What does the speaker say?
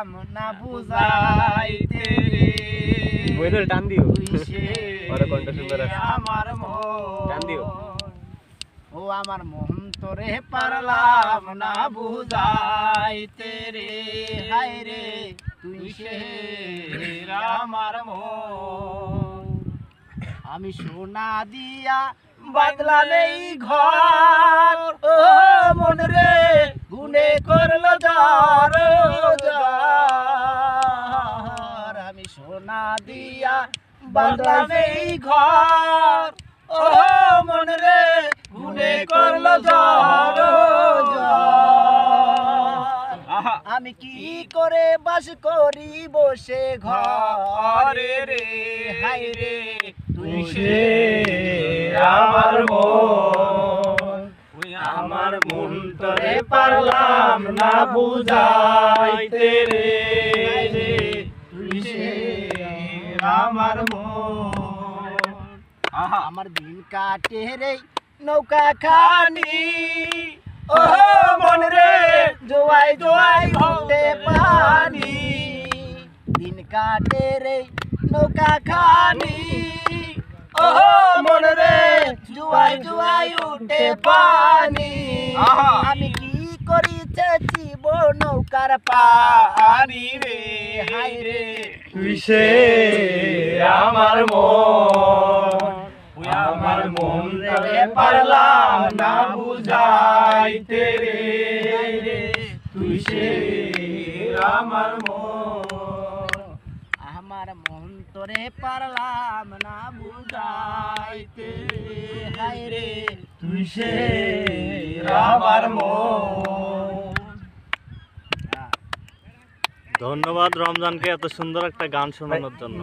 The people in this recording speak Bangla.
পারলাম না বুঝাইতে রে বইরল টান দিও তুই সে ওর কণ্ঠ সুন্দর আছে আমার টান দিও ও আমার মন তোরে পারলাম না বুঝাইতে রে হায় রে তুই সে আমার মন আমি সোনা দিয়া বাদলা নেই ঘর ও মন রে গুনে করলো jar আমি সোনা দিয়া বাদলা নেই ঘর ও মন রে গুনে করলো jar আমি কি করে বাস করি বসে ঘরে রে হায় রে তুই সে আমার মন আমার মন তোরে পারলাম না বুঝাইতে রে তুই সে আমার মন আমার দিন কাটে রে নৌকা খানি ও মন রে জোয়াই জোয়াই উঠে পানি দিন কাটে রে নৌকা খানি ও মন রে জোয়াই জোয়াই উঠে পানি আমি কি করিতেছি নৌকার পানি রে হাই রে তুই সে আমার মন আমার মন রে পারলাম না বুঝাইতে রে তুই সে আমার মন আমার মন তোরে পারলাম না বুঝাইতে হায় রে তুই সে আমার মন। ধন্যবাদ রমজানকে এত সুন্দর একটা গান শোনানোর জন্য।